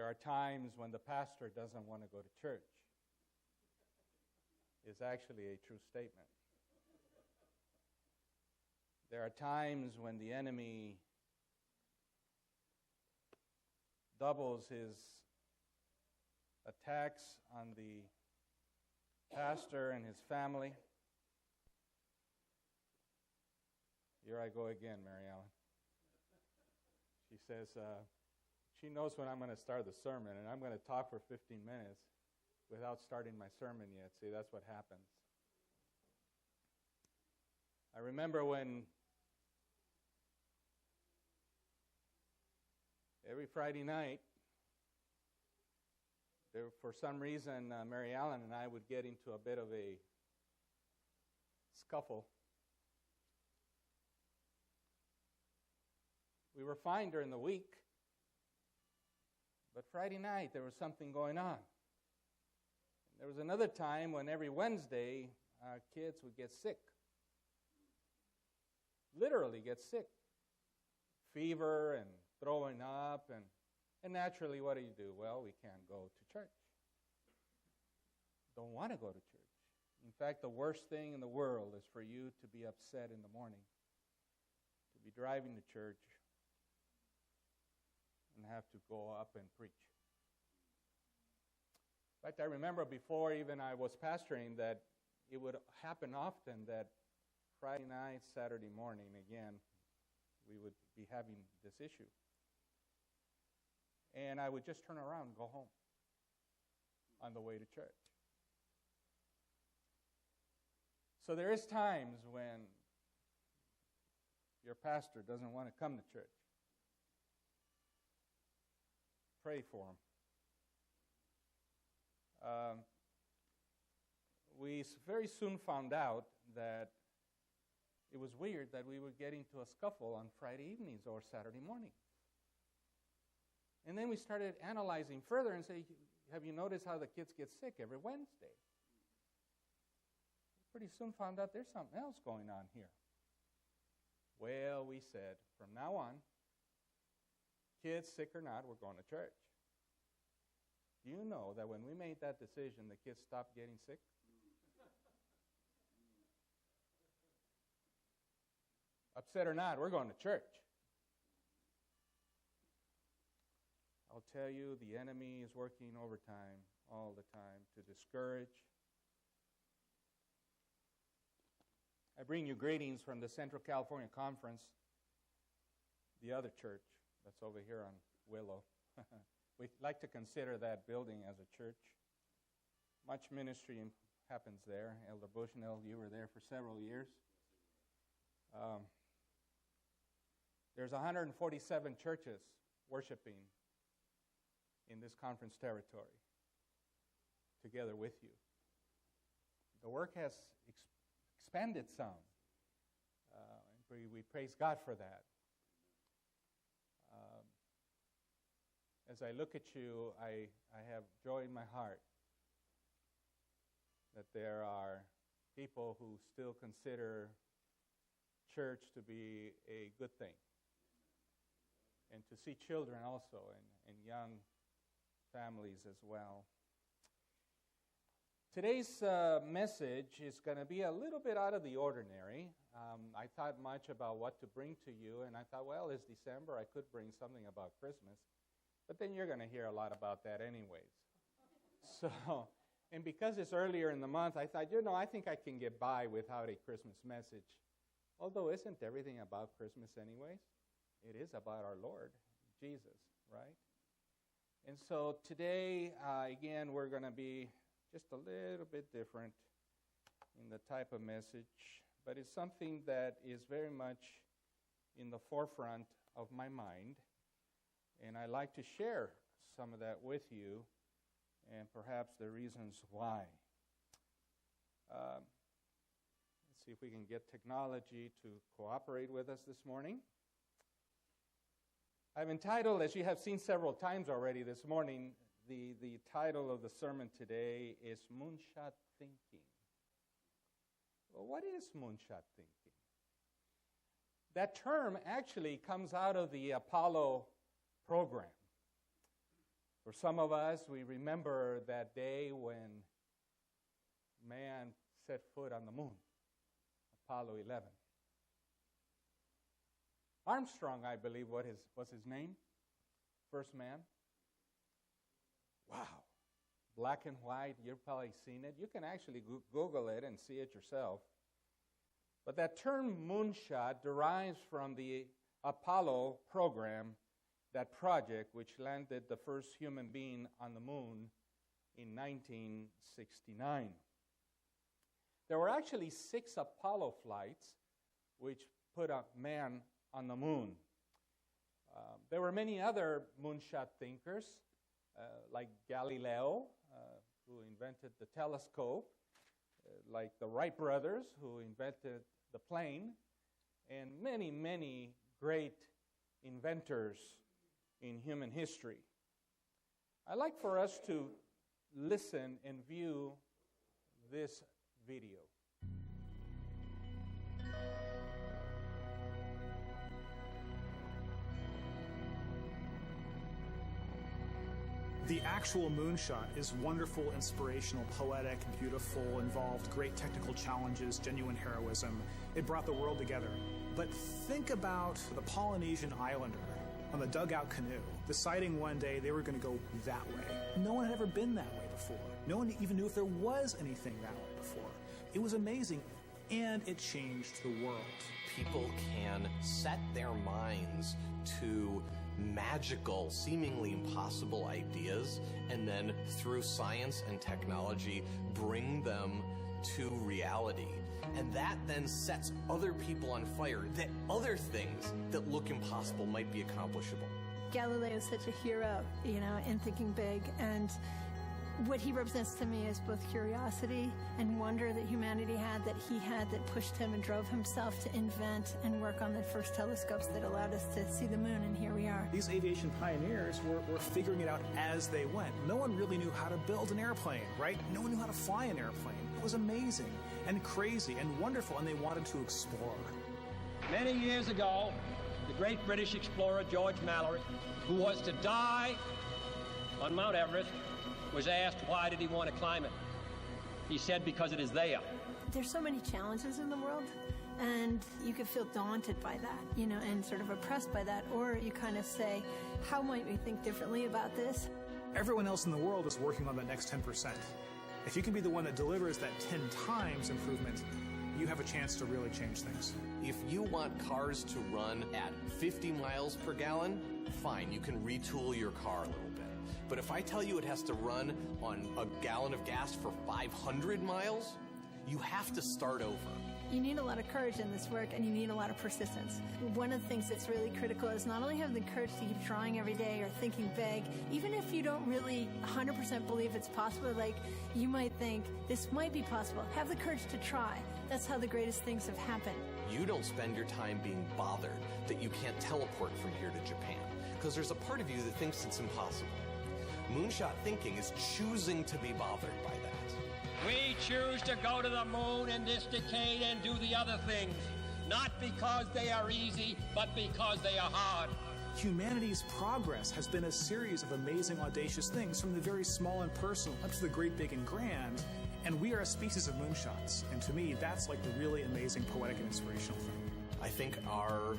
There are times when the pastor doesn't want to go to church. It's actually a true statement. There are times when the enemy doubles his attacks on the pastor and his family. Here I go again, Mary Ellen. She says, she knows when I'm going to start the sermon, and I'm going to talk for 15 minutes without starting my sermon yet. See, that's what happens. I remember when every Friday night, for some reason, Mary Ellen and I would get into a bit of a scuffle. We were fine during the week, but Friday night there was something going on. There was another time when every Wednesday our kids would get sick. Literally get sick. Fever and throwing up, and naturally what do? Well, we can't go to church. Don't want to go to church. In fact, the worst thing in the world is for you to be upset in the morning, to be driving to church, and have to go up and preach. In fact, I remember before even I was pastoring that it would happen often that Friday night, Saturday morning, again, we would be having this issue. And I would just turn around and go home on the way to church. So there is times when your pastor doesn't want to come to church. Pray for him. We very soon found out that it was weird that we would get into a scuffle on Friday evenings or Saturday mornings. And then we started analyzing further and say, have you noticed how the kids get sick every Wednesday? Pretty soon found out there's something else going on here. Well, we said, from now on, kids sick or not, we're going to church. Do you know that when we made that decision, the kids stopped getting sick? Upset or not, we're going to church. I'll tell you, the enemy is working overtime all the time to discourage. I bring you greetings from the Central California Conference, the other church that's over here on Willow. We like to consider that building as a church. Much ministry happens there. Elder Bushnell, you were there for several years. There's 147 churches worshiping in this conference territory together with you. The work has expanded some. We praise God for that. As I look at you, I have joy in my heart that there are people who still consider church to be a good thing. And to see children also and young families as well. Today's message is going to be a little bit out of the ordinary. I thought much about what to bring to you, and I thought, well, it's December, I could bring something about Christmas. But then you're going to hear a lot about that anyways. So, and because it's earlier in the month, I thought, I think I can get by without a Christmas message. Although, isn't everything about Christmas anyways? It is about our Lord, Jesus, right? And so today, again, we're going to be just a little bit different in the type of message, but it's something that is very much in the forefront of my mind, and I like to share some of that with you and perhaps the reasons why. Let's see if we can get technology to cooperate with us this morning. I've entitled, as you have seen several times already this morning, the title of the sermon today is Moonshot Thinking. Well, what is moonshot thinking? That term actually comes out of the Apollo program. For For some of us, we remember that day when man set foot on the moon, Apollo 11. Armstrong, I believe, was his name? First man. Wow. Black and white, you've probably seen it. You can actually Google it and see it yourself. But that term moonshot derives from the Apollo program, that project which landed the first human being on the moon in 1969. There were actually 6 Apollo flights which put a man on the moon. There were many other moonshot thinkers, like Galileo, who invented the telescope, like the Wright brothers, who invented the plane, and many, many great inventors in human history. I'd like for us to listen and view this video. The actual moonshot is wonderful, inspirational, poetic, beautiful, involved great technical challenges, genuine heroism. It brought the world together. But think about the Polynesian islander on the dugout canoe, deciding one day they were going to go that way. No one had ever been that way before. No one even knew if there was anything that way before. It was amazing, and it changed the world. People can set their minds to magical, seemingly impossible ideas, and then through science and technology bring them to reality. And that then sets other people on fire, that other things that look impossible might be accomplishable. Galileo is such a hero, in thinking big, and what he represents to me is both curiosity and wonder that humanity had, that he had, that pushed him and drove himself to invent and work on the first telescopes that allowed us to see the moon, and here we are. These aviation pioneers were figuring it out as they went. No one really knew how to build an airplane, right? No one knew how to fly an airplane. It was amazing and crazy and wonderful, and they wanted to explore. Many years ago, the great British explorer George Mallory, who was to die on Mount Everest, was asked why did he want to climb it. He said, because it is there. There's so many challenges in the world, and you could feel daunted by that, and sort of oppressed by that, or you kind of say, how might we think differently about this? Everyone else in the world is working on that next 10%. If you can be the one that delivers that 10 times improvement, you have a chance to really change things. If you want cars to run at 50 miles per gallon, fine, you can retool your car a little bit. But if I tell you it has to run on a gallon of gas for 500 miles, you have to start over. You need a lot of courage in this work, and you need a lot of persistence. One of the things that's really critical is not only having the courage to keep trying every day or thinking big, even if you don't really 100% believe it's possible, like you might think, this might be possible. Have the courage to try. That's how the greatest things have happened. You don't spend your time being bothered that you can't teleport from here to Japan, because there's a part of you that thinks it's impossible. Moonshot thinking is choosing to be bothered by that. We choose to go to the moon in this decade and do the other things, not because they are easy, but because they are hard. Humanity's progress has been a series of amazing, audacious things, from the very small and personal up to the great, big, and grand. And we are a species of moonshots. And to me, that's like the really amazing, poetic, and inspirational thing. I think our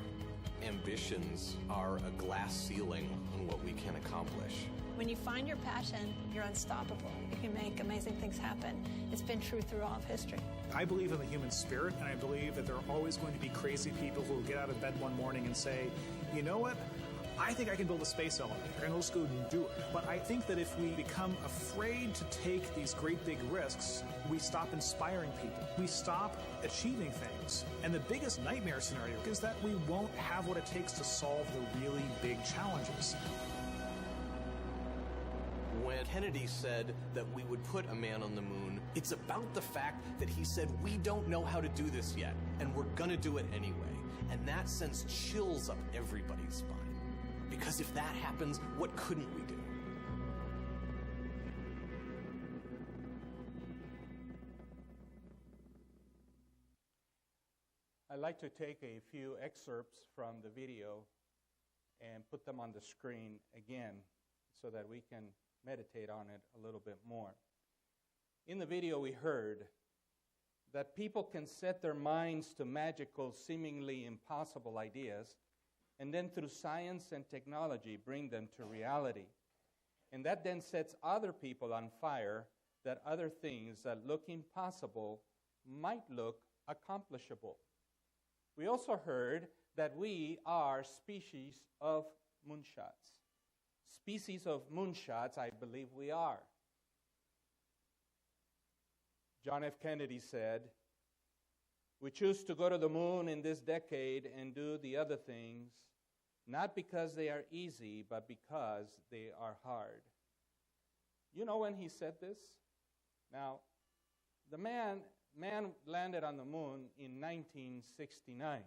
ambitions are a glass ceiling on what we can accomplish. When you find your passion, you're unstoppable. You can make amazing things happen. It's been true through all of history. I believe in the human spirit, and I believe that there are always going to be crazy people who will get out of bed one morning and say, you know what? I think I can build a space elevator, and let's go and do it. But I think that if we become afraid to take these great big risks, we stop inspiring people. We stop achieving things. And the biggest nightmare scenario is that we won't have what it takes to solve the really big challenges. When Kennedy said that we would put a man on the moon, it's about the fact that he said, we don't know how to do this yet, and we're gonna do it anyway. And that sends chills up everybody's spine. Because if that happens, what couldn't we do? I'd like to take a few excerpts from the video and put them on the screen again, so that we can meditate on it a little bit more. In the video, we heard that people can set their minds to magical, seemingly impossible ideas, and then through science and technology bring them to reality. And that then sets other people on fire, that other things that look impossible might look accomplishable. We also heard that we are species of moonshots. Species of moonshots, I believe we are. John F. Kennedy said, "We choose to go to the moon in this decade and do the other things, not because they are easy, but because they are hard." You know when he said this? Now, the man landed on the moon in 1969.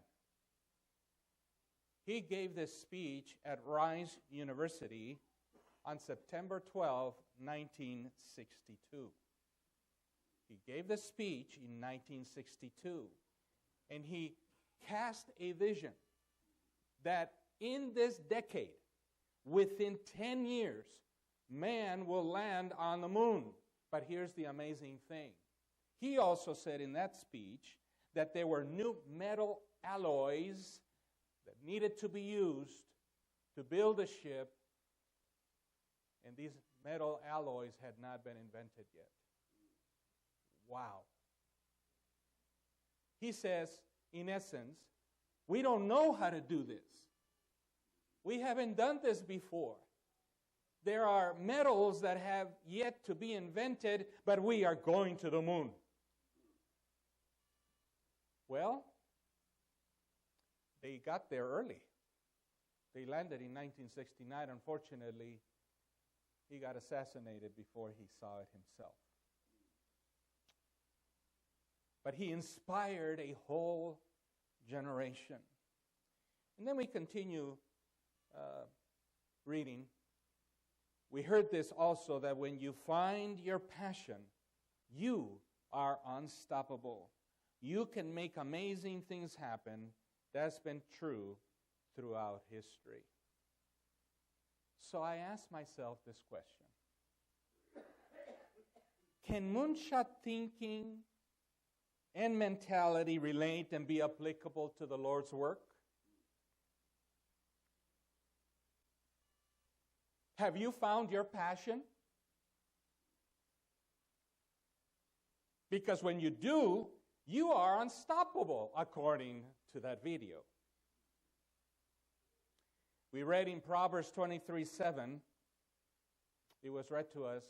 He gave this speech at Rice University on September 12, 1962. He gave the speech in 1962, and he cast a vision that in this decade, within 10 years, man will land on the moon. But here's the amazing thing. He also said in that speech that there were new metal alloys that needed to be used to build a ship, and these metal alloys had not been invented yet. Wow. He says, in essence, we don't know how to do this. We haven't done this before. There are metals that have yet to be invented, but we are going to the moon. Well, they got there early. They landed in 1969. Unfortunately, he got assassinated before he saw it himself. But he inspired a whole generation. And then we continue reading. We heard this also, that when you find your passion, you are unstoppable. You can make amazing things happen. That's been true throughout history. So I asked myself this question. Can moonshot thinking and mentality relate and be applicable to the Lord's work? Have you found your passion? Because when you do, you are unstoppable, according to that video. We read in Proverbs 23:7, it was read to us,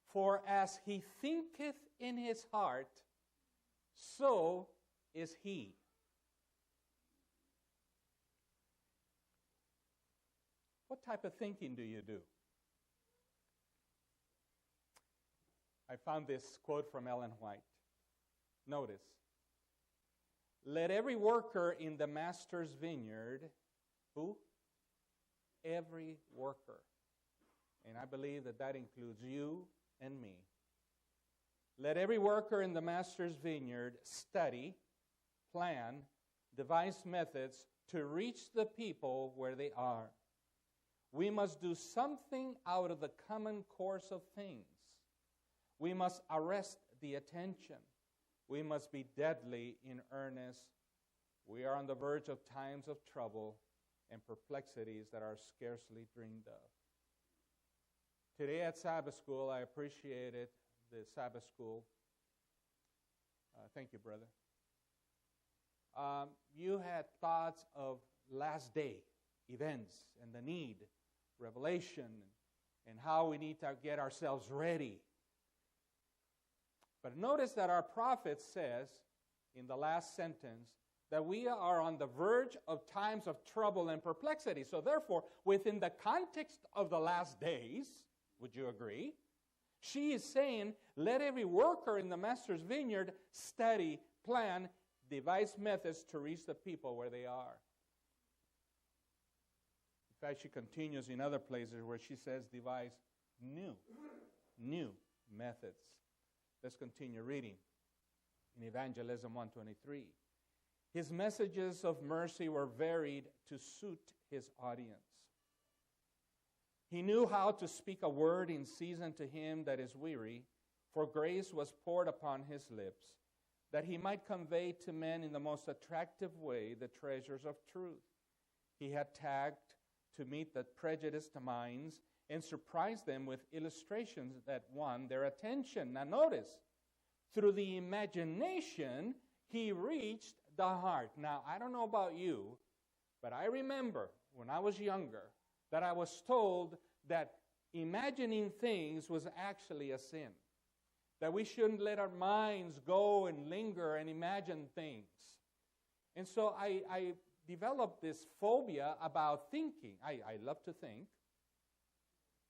"For as he thinketh in his heart, so is he." What type of thinking do you do? I found this quote from Ellen White. Notice, "Let every worker in the master's vineyard," who? Every worker. And I believe that that includes you and me. "Let every worker in the master's vineyard study, plan, devise methods to reach the people where they are. We must do something out of the common course of things. We must arrest the attention. We must be deadly in earnest. We are on the verge of times of trouble and perplexities that are scarcely dreamed of." Today at Sabbath School, I appreciated the Sabbath School. Thank you, brother. You had thoughts of last day events and the need, revelation, and how we need to get ourselves ready. But notice that our prophet says in the last sentence that we are on the verge of times of trouble and perplexity. So therefore, within the context of the last days, would you agree? She is saying, let every worker in the master's vineyard study, plan, devise methods to reach the people where they are. In fact, she continues in other places where she says devise new methods. Let's continue reading in Evangelism 1:23. His messages of mercy were varied to suit his audience. He knew how to speak a word in season to him that is weary, for grace was poured upon his lips, that he might convey to men in the most attractive way the treasures of truth. He had tagged to meet the prejudiced minds and surprised them with illustrations that won their attention. Now notice, through the imagination, he reached the heart. Now, I don't know about you, but I remember when I was younger that I was told that imagining things was actually a sin, that we shouldn't let our minds go and linger and imagine things. And so I developed this phobia about thinking. I love to think,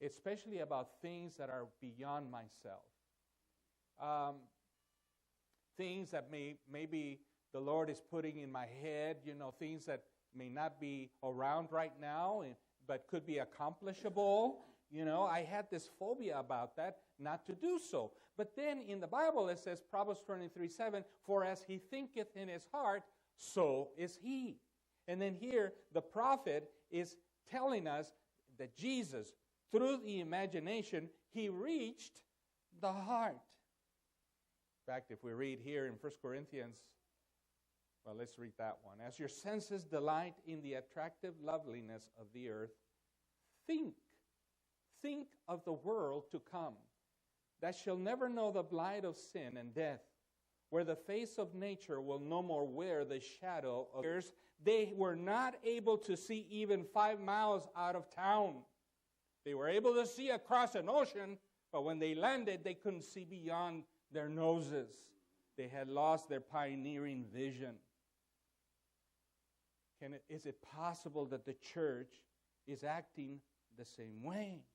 especially about things that are beyond myself. Things that maybe the Lord is putting in my head, things that may not be around right now, but could be accomplishable. I had this phobia about that, not to do so. But then in the Bible it says, Proverbs 23:7, for as he thinketh in his heart, so is he. And then here the prophet is telling us that Jesus, through the imagination, he reached the heart. In fact, if we read here in 1 Corinthians, well, let's read that one. As your senses delight in the attractive loveliness of the earth, think of the world to come, that shall never know the blight of sin and death, where the face of nature will no more wear the shadow of years. They were not able to see even 5 miles out of town. They were able to see across an ocean, but when they landed, they couldn't see beyond their noses. They had lost their pioneering vision. Is it possible that the church is acting the same way?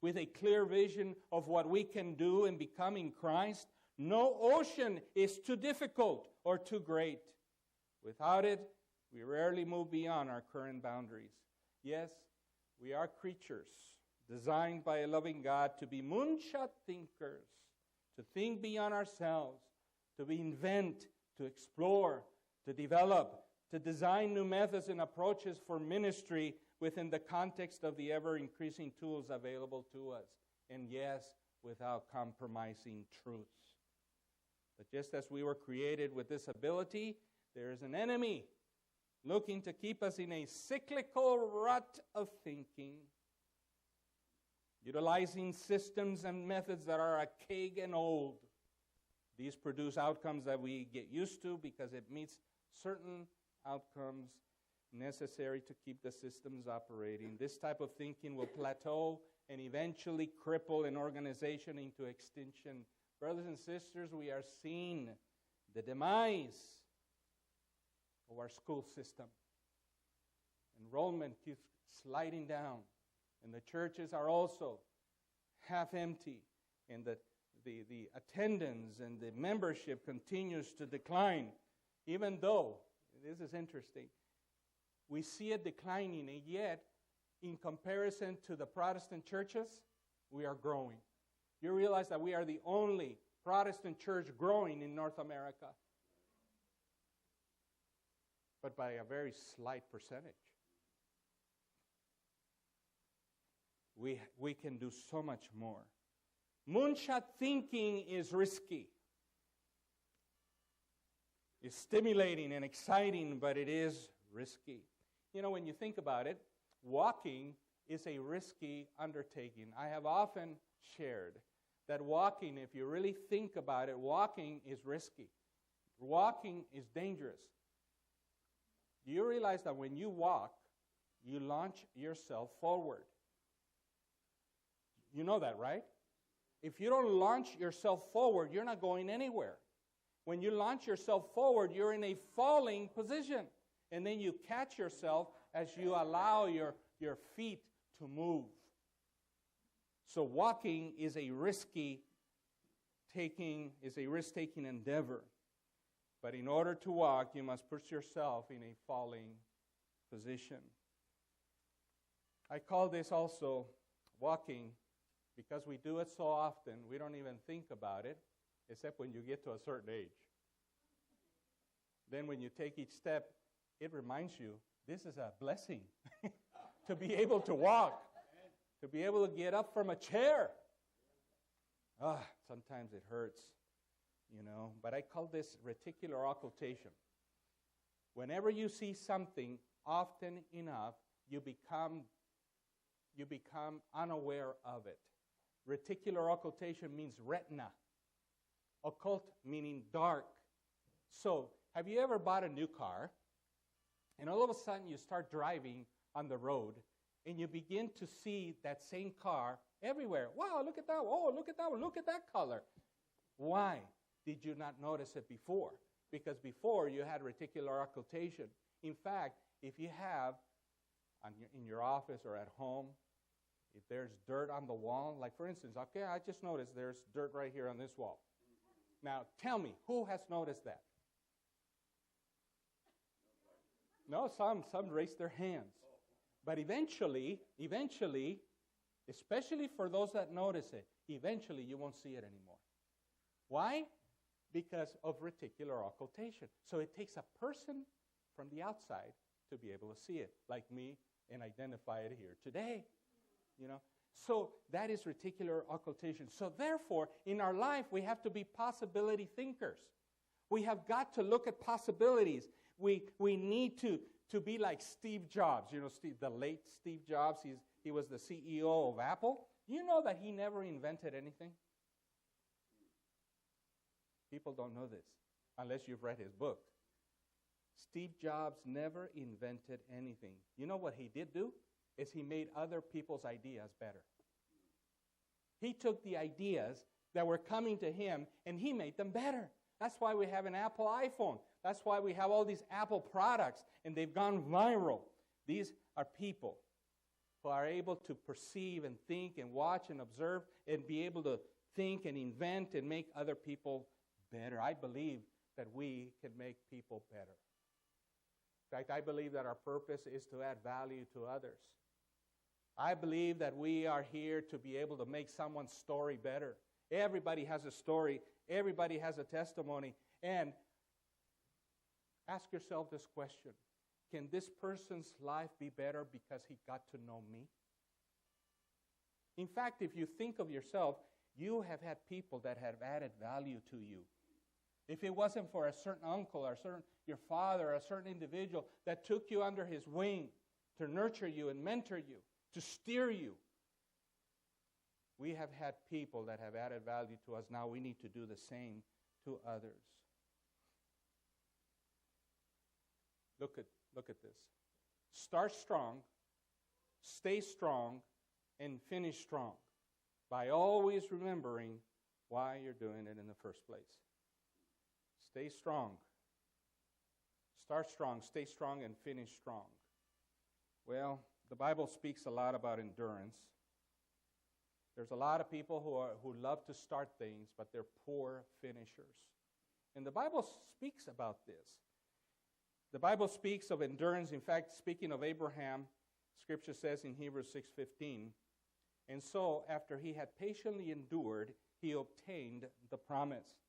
With a clear vision of what we can do in becoming Christ, no ocean is too difficult or too great. Without it, we rarely move beyond our current boundaries. Yes, we are creatures designed by a loving God to be moonshot thinkers, to think beyond ourselves, to invent, to explore, to develop, to design new methods and approaches for ministry within the context of the ever-increasing tools available to us. And yes, without compromising truths. But just as we were created with this ability, there is an enemy looking to keep us in a cyclical rut of thinking, utilizing systems and methods that are archaic and old. These produce outcomes that we get used to because it meets certain outcomes necessary to keep the systems operating. This type of thinking will plateau and eventually cripple an organization into extinction. Brothers and sisters, we are seeing the demise of our school system. Enrollment keeps sliding down, and the churches are also half empty, and the attendance and the membership continues to decline, even though, this is interesting, we see it declining, and yet, in comparison to the Protestant churches, we are growing. You realize that we are the only Protestant church growing in North America, but by a very slight percentage. We can do so much more. Moonshot thinking is risky. It's stimulating and exciting, but it is risky. When you think about it, walking is a risky undertaking. I have often shared that walking, if you really think about it, walking is risky. Walking is dangerous. Do you realize that when you walk, you launch yourself forward? You know that, right? If you don't launch yourself forward, you're not going anywhere. When you launch yourself forward, you're in a falling position. And then you catch yourself as you allow your feet to move. So walking is a risk-taking endeavor. But in order to walk, you must put yourself in a falling position. I call this also walking because we do it so often, we don't even think about it, except when you get to a certain age. Then when you take each step, it reminds you, this is a blessing to be able to walk. to be able to get up from a chair. Sometimes it hurts, but I call this reticular occultation. Whenever you see something often enough, you become unaware of it. Reticular occultation means retina. Occult meaning dark. So, have you ever bought a new car, and all of a sudden you start driving on the road, and you begin to see that same car everywhere? Wow, look at that. Oh, look at that one. Look at that color. Why did you not notice it before? Because before you had reticular occultation. In fact, if you have in your office or at home, if there's dirt on the wall, like for instance, okay, I just noticed there's dirt right here on this wall. Now, tell me, who has noticed that? No, some raise their hands. But eventually, especially for those that notice it, eventually you won't see it anymore. Why? Because of reticular occultation. So it takes a person from the outside to be able to see it, like me, and identify it here today. So that is reticular occultation. So therefore, in our life, we have to be possibility thinkers. We have got to look at possibilities. We need to be like Steve Jobs. The late Steve Jobs, he was the CEO of Apple. You know that he never invented anything? People don't know this unless you've read his book. Steve Jobs never invented anything. You know what he did do? Is he made other people's ideas better. He took the ideas that were coming to him and he made them better. That's why we have an Apple iPhone. That's why we have all these Apple products and they've gone viral. These are people who are able to perceive and think and watch and observe and be able to think and invent and make other people better. I believe that we can make people better. In fact, I believe that our purpose is to add value to others. I believe that we are here to be able to make someone's story better. Everybody has a story. Everybody has a testimony. And ask yourself this question. Can this person's life be better because he got to know me? In fact, if you think of yourself, you have had people that have added value to you. If it wasn't for a certain uncle or your father or a certain individual that took you under his wing to nurture you and mentor you, to steer you, we have had people that have added value to us. Now we need to do the same to others. Look at this. Start strong, stay strong, and finish strong by always remembering why you're doing it in the first place. Stay strong. Start strong, stay strong, and finish strong. Well, the Bible speaks a lot about endurance. There's a lot of people who love to start things, but they're poor finishers. And the Bible speaks about this. The Bible speaks of endurance. In fact, speaking of Abraham, Scripture says in Hebrews 6:15, and so after he had patiently endured, he obtained the promise.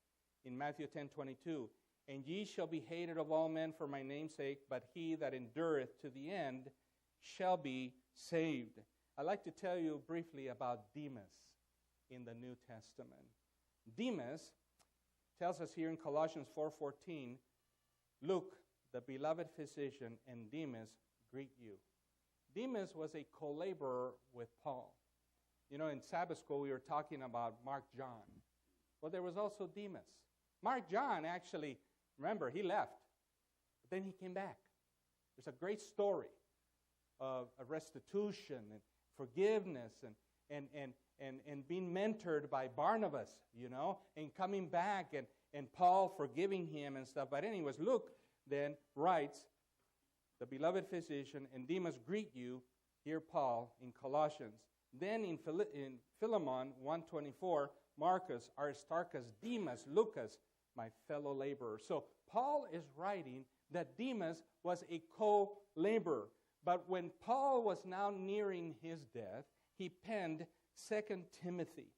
In Matthew 10:22, and ye shall be hated of all men for my name's sake, but he that endureth to the end shall be saved. I'd like to tell you briefly about Demas in the New Testament. Demas tells us here in Colossians 4:14, Luke, the beloved physician, and Demas greet you. Demas was a co-laborer with Paul. In Sabbath school we were talking about Mark John. Well, there was also Demas. Mark John actually, remember, he left, but then he came back. There's a great story of restitution and forgiveness and being mentored by Barnabas, and coming back and Paul forgiving him and stuff. But anyways, Luke then writes, the beloved physician, and Demas greet you, here Paul in Colossians. Then in Philemon 1:24, Marcus, Aristarchus, Demas, Lucas, my fellow laborer. So Paul is writing that Demas was a co-laborer. But when Paul was now nearing his death, he penned 2 Timothy.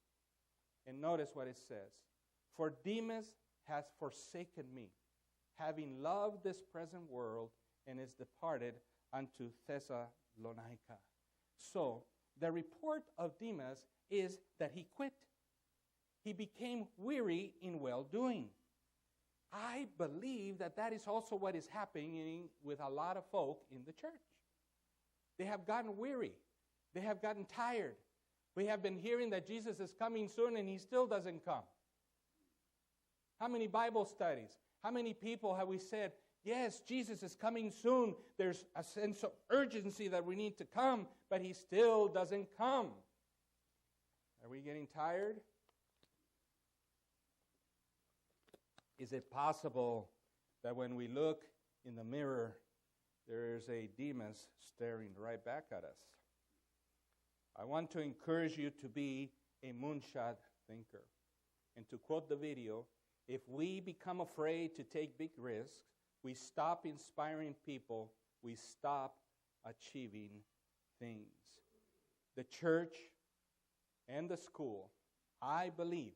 And notice what it says. For Demas has forsaken me, having loved this present world, and is departed unto Thessalonica. So, the report of Demas is that he quit. He became weary in well-doing. I believe that that is also what is happening with a lot of folk in the church. They have gotten weary. They have gotten tired. We have been hearing that Jesus is coming soon and he still doesn't come. How many Bible studies? How many people have we said, yes, Jesus is coming soon. There's a sense of urgency that we need to come, but he still doesn't come. Are we getting tired? Is it possible that when we look in the mirror, there is a Demas staring right back at us? I want to encourage you to be a moonshot thinker. And to quote the video, if we become afraid to take big risks, we stop inspiring people, we stop achieving things. The church and the school, I believe,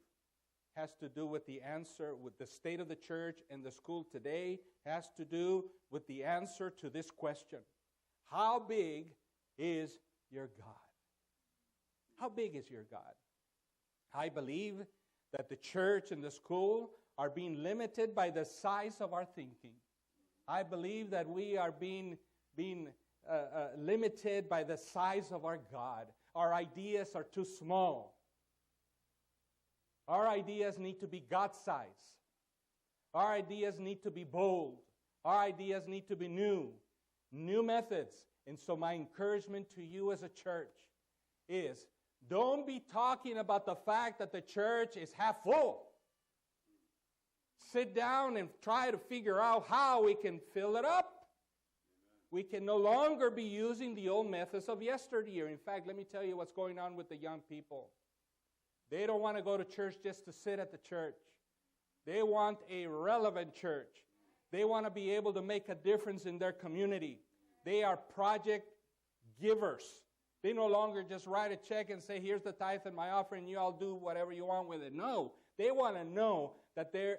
has to do with the answer, with the state of the church and the school today, has to do with the answer to this question. How big is your God? How big is your God? I believe that the church and the school are being limited by the size of our thinking. I believe that we are being limited by the size of our God. Our ideas are too small. Our ideas need to be God-sized. Our ideas need to be bold. Our ideas need to be new methods. And so my encouragement to you as a church is, don't be talking about the fact that the church is half full. Sit down and try to figure out how we can fill it up. We can no longer be using the old methods of yesteryear. In fact, let me tell you what's going on with the young people. They don't want to go to church just to sit at the church. They want a relevant church. They want to be able to make a difference in their community. They are project givers. They no longer just write a check and say, here's the tithe and my offering, you all do whatever you want with it. No, they want to know that they're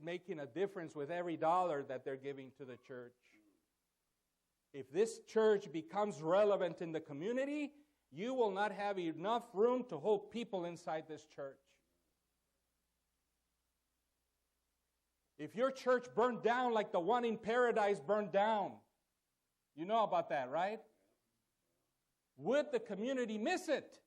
making a difference with every dollar that they're giving to the church. If this church becomes relevant in the community, you will not have enough room to hold people inside this church. If your church burned down like the one in Paradise burned down, you know about that, right? Would the community miss it?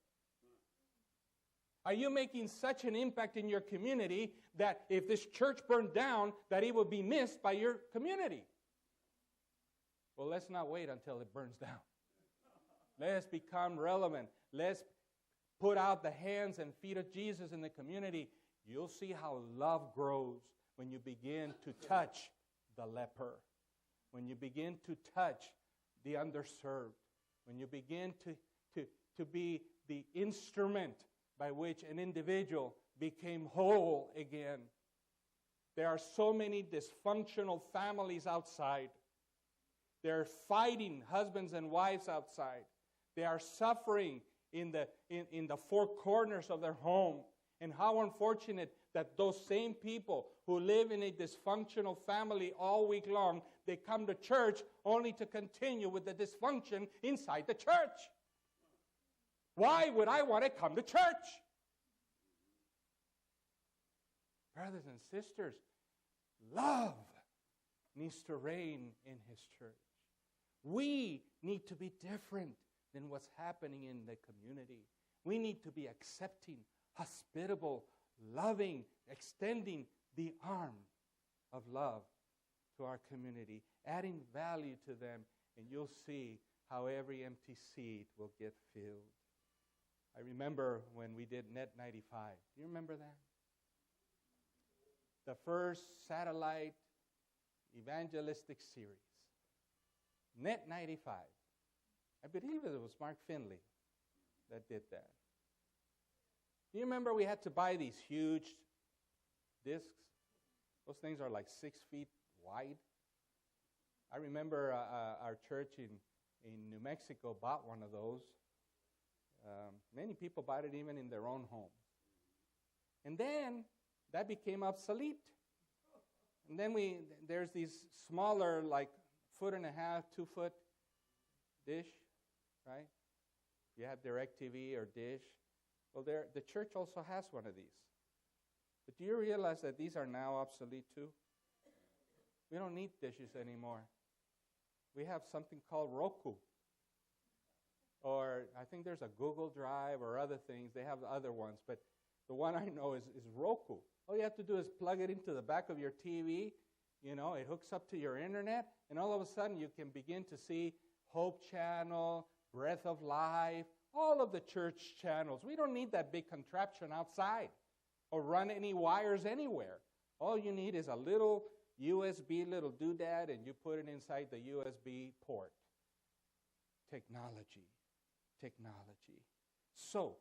Are you making such an impact in your community that if this church burned down, that it would be missed by your community? Well, let's not wait until it burns down. Let's become relevant. Let's put out the hands and feet of Jesus in the community. You'll see how love grows when you begin to touch the leper, when you begin to touch the underserved, when you begin to be the instrument by which an individual became whole again. There are so many dysfunctional families outside. They're fighting husbands and wives outside. They are suffering in the four corners of their home. And how unfortunate that those same people who live in a dysfunctional family all week long, they come to church only to continue with the dysfunction inside the church. Why would I want to come to church? Brothers and sisters, love needs to reign in His church. We need to be different than what's happening in the community. We need to be accepting, hospitable, loving, extending the arm of love to our community, adding value to them, and you'll see how every empty seat will get filled. I remember when we did Net 95. Do you remember that? The first satellite evangelistic series. Net 95. I believe it was Mark Finley that did that. Do you remember we had to buy these huge discs? Those things are like 6 feet wide. I remember our church in New Mexico bought one of those. Many people bought it even in their own home. And then that became obsolete. And then there's these smaller, like 1.5 foot, 2 foot dish, right? You have DirecTV or Dish. Well, the church also has one of these. But do you realize that these are now obsolete too? We don't need dishes anymore. We have something called Roku. Or I think there's a Google Drive or other things. They have other ones, but the one I know is Roku. All you have to do is plug it into the back of your TV. You know, it hooks up to your internet, and all of a sudden you can begin to see Hope Channel, Breath of Life, all of the church channels. We don't need that big contraption outside or run any wires anywhere. All you need is a little USB little doodad, and you put it inside the USB port. Technology. So,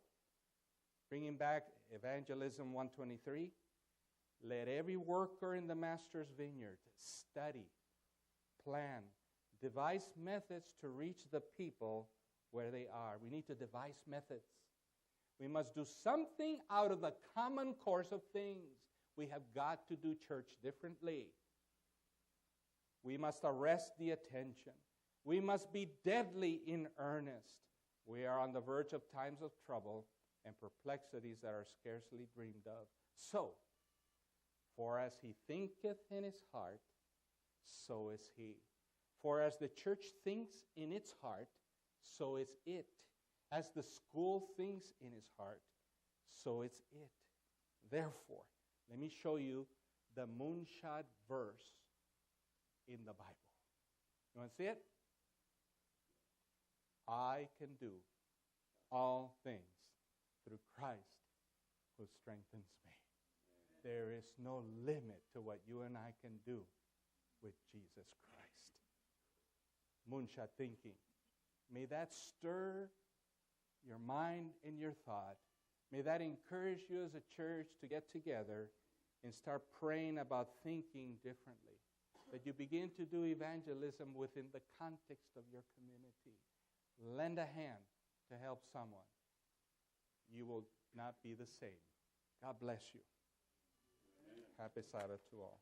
bringing back Evangelism 123, let every worker in the Master's vineyard study, plan, devise methods to reach the people where they are. We need to devise methods. We must do something out of the common course of things. We have got to do church differently. We must arrest the attention. We must be deadly in earnest. We are on the verge of times of trouble and perplexities that are scarcely dreamed of. So, for as he thinketh in his heart, so is he. For as the church thinks in its heart, so is it. As the school thinks in his heart, so is it. Therefore, let me show you the moonshot verse in the Bible. You want to see it? I can do all things through Christ who strengthens me. There is no limit to what you and I can do with Jesus Christ. Moonshot thinking. May that stir your mind and your thought. May that encourage you as a church to get together and start praying about thinking differently. That you begin to do evangelism within the context of your community. Lend a hand to help someone. You will not be the same. God bless you. Happy Sabbath to all.